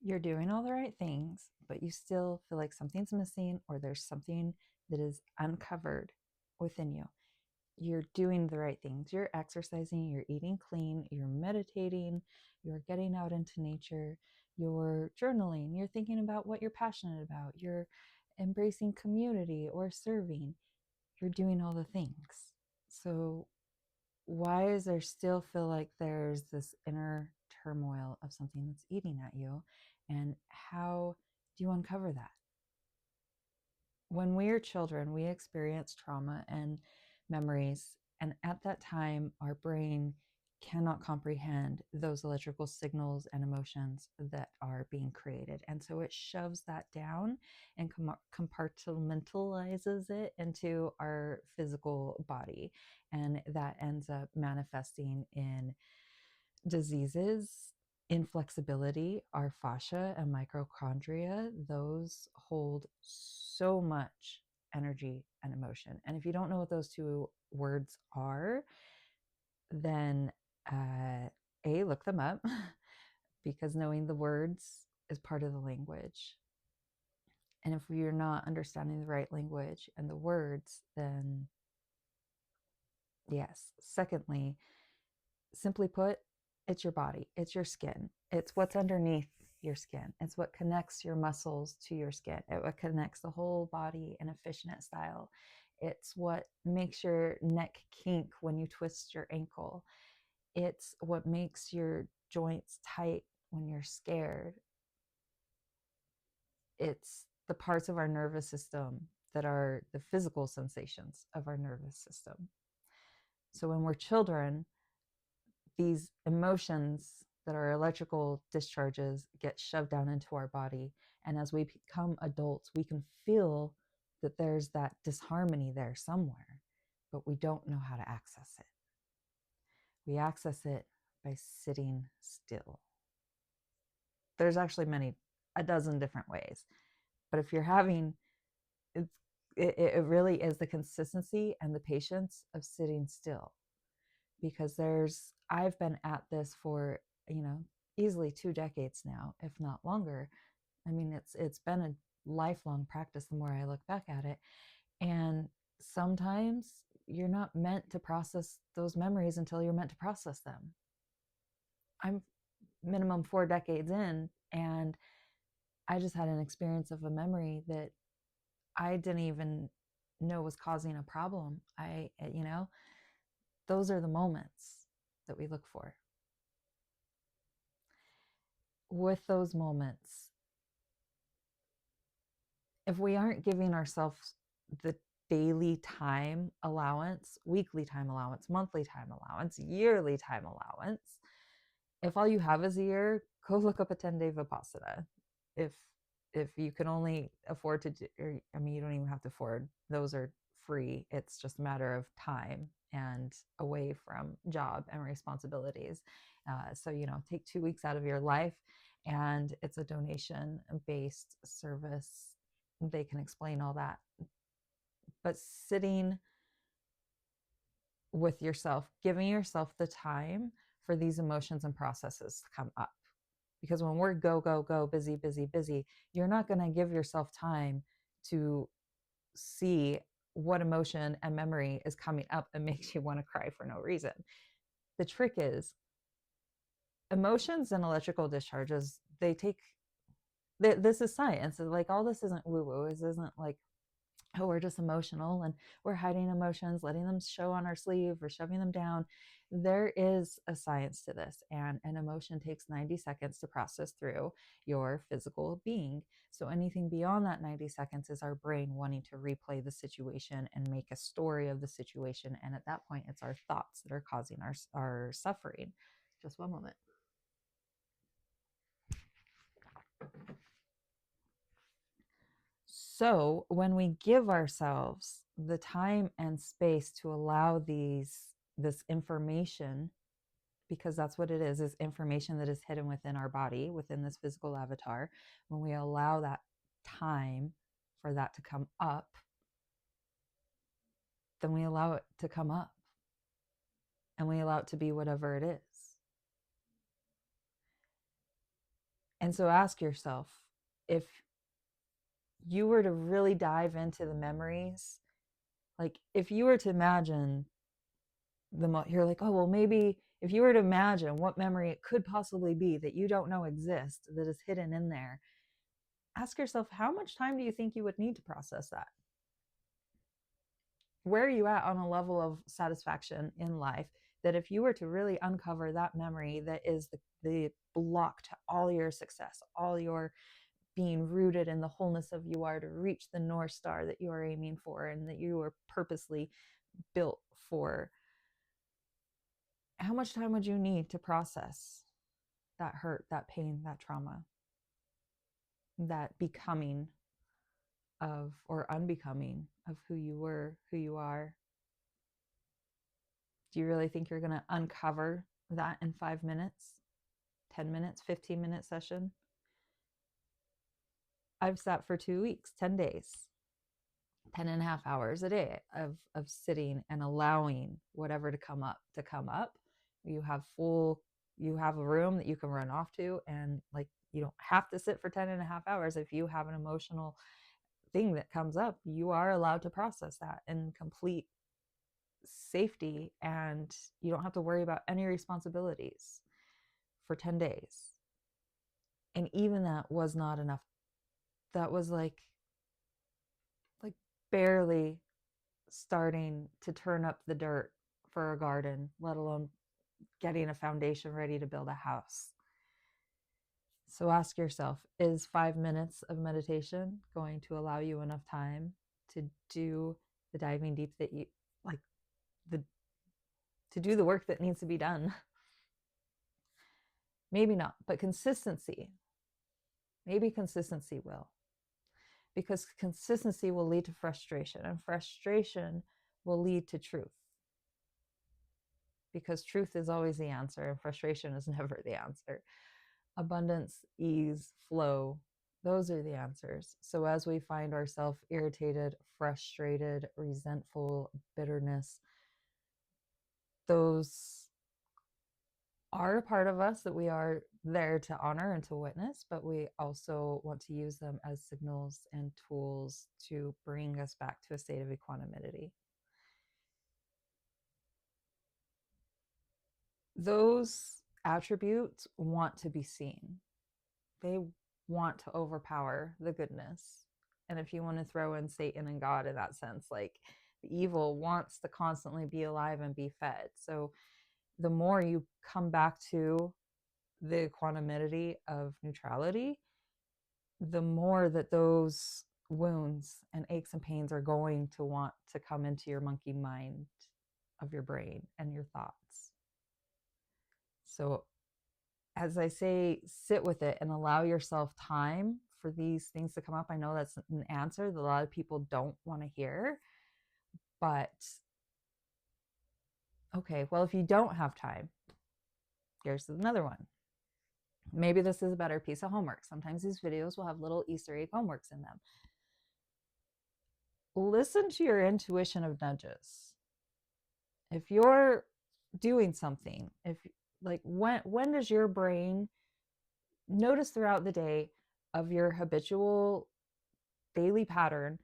you're doing all the right things, but you still feel like something's missing or there's something that is uncovered within you. You're doing the right things. You're exercising, you're eating clean, you're meditating, you're getting out into nature, you're journaling, you're thinking about what you're passionate about, you're embracing community or serving. You're doing all the things. So why does there still feel like there's this inner turmoil of something that's eating at you? And how do you uncover that? When we are children, we experience trauma and memories. And at that time, our brain cannot comprehend those electrical signals and emotions that are being created. And so it shoves that down and compartmentalizes it into our physical body. And that ends up manifesting in diseases, inflexibility, our fascia and mitochondria. Those hold so much energy and emotion. And if you don't know what those two words are, then look them up because knowing the words is part of the language. And if you're not understanding the right language and the words, then yes. Secondly, simply put, it's your body, it's your skin, it's what's underneath your skin, it's what connects your muscles to your skin, it what connects the whole body in a fishnet style, it's what makes your neck kink when you twist your ankle, it's what makes your joints tight when you're scared, it's the parts of our nervous system that are the physical sensations of our nervous system. So when we're children, these emotions that are electrical discharges get shoved down into our body. And as we become adults, we can feel that there's that disharmony there somewhere, but we don't know how to access it. We access it by sitting still. There's actually a dozen different ways. But if you're having, it really is the consistency and the patience of sitting still. Because I've been at this for, easily 2 decades now, if not longer. I mean, it's been a lifelong practice the more I look back at it. And sometimes you're not meant to process those memories until you're meant to process them. I'm minimum 4 decades in, and I just had an experience of a memory that I didn't even know was causing a problem. Those are the moments that we look for. With those moments, if we aren't giving ourselves the daily time allowance, weekly time allowance, monthly time allowance, yearly time allowance, if all you have is a year, go look up a 10-day Vipassana. If you can only afford to do, you don't even have to afford, those are free. It's just a matter of time and away from job and responsibilities. So, take 2 weeks out of your life, and it's a donation-based service. They can explain all that. But sitting with yourself, giving yourself the time for these emotions and processes to come up. Because when we're go, go, go, busy, busy, busy, you're not going to give yourself time to see what emotion and memory is coming up and makes you want to cry for no reason. The trick is emotions and electrical discharges, this is science. Like, all this isn't woo-woo. This isn't like, oh, we're just emotional and we're hiding emotions, letting them show on our sleeve or shoving them down. There is a science to this, and an emotion takes 90 seconds to process through your physical being. So anything beyond that 90 seconds is our brain wanting to replay the situation and make a story of the situation. And at that point, it's our thoughts that are causing our suffering. Just one moment. So when we give ourselves the time and space to allow this information, because that's what it is information that is hidden within our body, within this physical avatar, when we allow that time for that to come up, then we allow it to come up and we allow it to be whatever it is. And so ask yourself, if you were to really dive into the memories, like if you were to imagine you're like, oh, well, maybe if you were to imagine what memory it could possibly be that you don't know exists, that is hidden in there, ask yourself, how much time do you think you would need to process that? Where are you at on a level of satisfaction in life that if you were to really uncover that memory that is the block to all your success, all your being rooted in the wholeness of you are to reach the North Star that you are aiming for and that you are purposely built for, how much time would you need to process that hurt, that pain, that trauma, that becoming of or unbecoming of who you were, who you are? Do you really think you're going to uncover that in 5 minutes, 10 minutes, 15-minute session? I've sat for 2 weeks, 10 days, 10 and a half hours a day of sitting and allowing whatever to come up. You have a room that you can run off to, and like, you don't have to sit for 10 and a half hours. If you have an emotional thing that comes up, you are allowed to process that in complete safety, and you don't have to worry about any responsibilities for 10 days. And even that was not enough. That was like barely starting to turn up the dirt for a garden, let alone getting a foundation ready to build a house. So ask yourself, is 5 minutes of meditation going to allow you enough time to do the diving deep that you like, to do the work that needs to be done? Maybe not, but maybe consistency will. Because consistency will lead to frustration, and frustration will lead to truth. Because truth is always the answer, and frustration is never the answer. Abundance, ease, flow, those are the answers. So as we find ourselves irritated, frustrated, resentful, bitterness, those are a part of us that we are there to honor and to witness, but we also want to use them as signals and tools to bring us back to a state of equanimity. Those attributes want to be seen. They want to overpower the goodness. And if you want to throw in Satan and God in that sense, like, the evil wants to constantly be alive and be fed. So the more you come back to the equanimity of neutrality, the more that those wounds and aches and pains are going to want to come into your monkey mind of your brain and your thoughts. So as I say, sit with it and allow yourself time for these things to come up. I know that's an answer that a lot of people don't want to hear, but okay, well, if you don't have time, here's another one. Maybe this is a better piece of homework. Sometimes these videos will have little Easter egg homeworks in them. Listen to your intuition of nudges. If you're doing something, when does your brain notice throughout the day of your habitual daily pattern,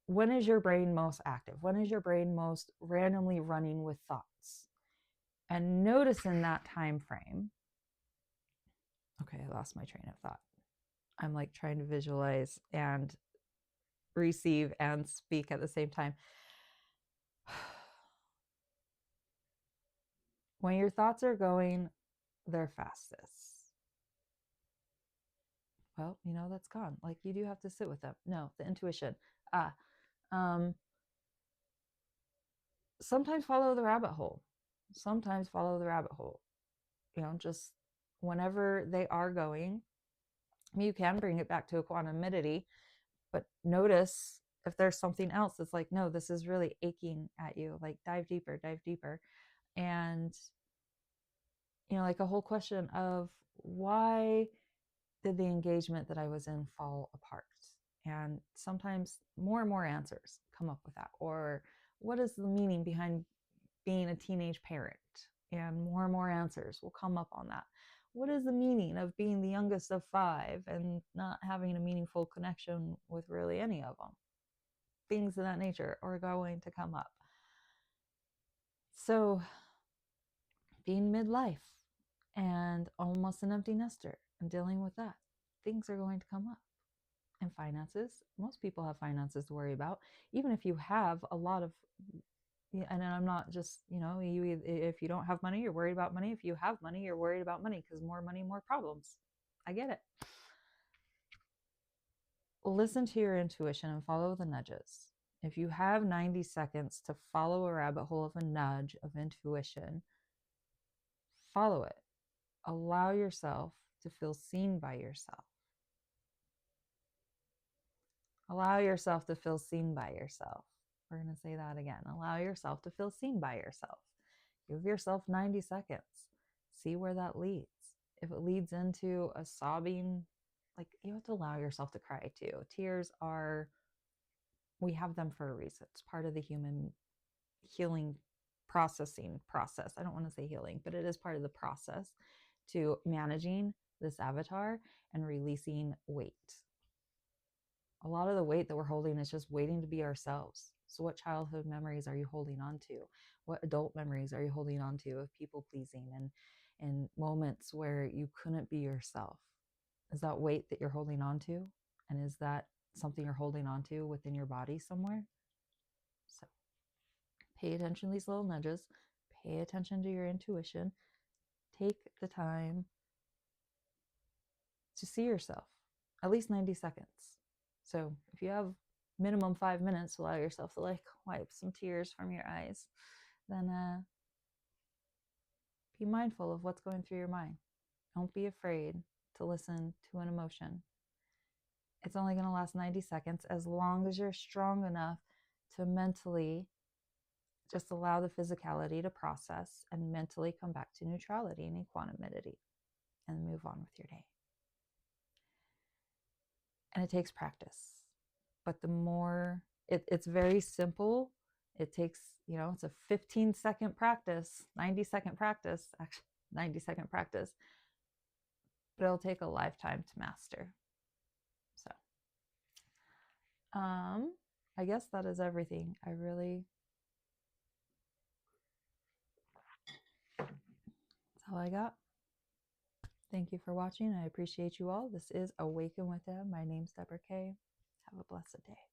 when is your brain most active? When is your brain most randomly running with thoughts? And notice in that time frame. Okay, I lost my train of thought. I'm like trying to visualize and receive and speak at the same time. When your thoughts are going their fastest, well, that's gone. Like, you do have to sit with them. No, the intuition. Sometimes follow the rabbit hole. Just whenever they are going, you can bring it back to equanimity, but notice if there's something else that's like, no, this is really aching at you, like, dive deeper. And like a whole question of, why did the engagement that I was in fall apart? And sometimes more and more answers come up with that. Or what is the meaning behind being a teenage parent? And more answers will come up on that. What is the meaning of being the youngest of 5 and not having a meaningful connection with really any of them? Things of that nature are going to come up. So being midlife and almost an empty nester and dealing with that, things are going to come up. And finances, most people have finances to worry about. Even if you have a lot of, and I'm not just, if you don't have money, you're worried about money. If you have money, you're worried about money, because more money, more problems. I get it. Listen to your intuition and follow the nudges. If you have 90 seconds to follow a rabbit hole of a nudge of intuition, follow it. Allow yourself to feel seen by yourself. Allow yourself to feel seen by yourself. We're going to say that again. Allow yourself to feel seen by yourself. Give yourself 90 seconds. See where that leads. If it leads into a sobbing, like, you have to allow yourself to cry too. Tears are, we have them for a reason. It's part of the human healing processing process. I don't want to say healing, but it is part of the process to managing this avatar and releasing weight. A lot of the weight that we're holding is just waiting to be ourselves. So what childhood memories are you holding on to? What adult memories are you holding on to of people pleasing and moments where you couldn't be yourself? Is that weight that you're holding on to? And is that something you're holding on to within your body somewhere? So pay attention to these little nudges. Pay attention to your intuition. Take the time to see yourself, at least 90 seconds. So if you have minimum 5 minutes, allow yourself to wipe some tears from your eyes, then be mindful of what's going through your mind. Don't be afraid to listen to an emotion. It's only going to last 90 seconds as long as you're strong enough to mentally just allow the physicality to process and mentally come back to neutrality and equanimity and move on with your day. And it takes practice. But the more, it's very simple. It takes, it's a 15-second practice, 90-second practice, actually 90-second practice, but it'll take a lifetime to master. So, I guess that is everything. That's all I got. Thank you for watching. I appreciate you all. This is Awaken with Deb. My name's Deborah Kaye. Have a blessed day.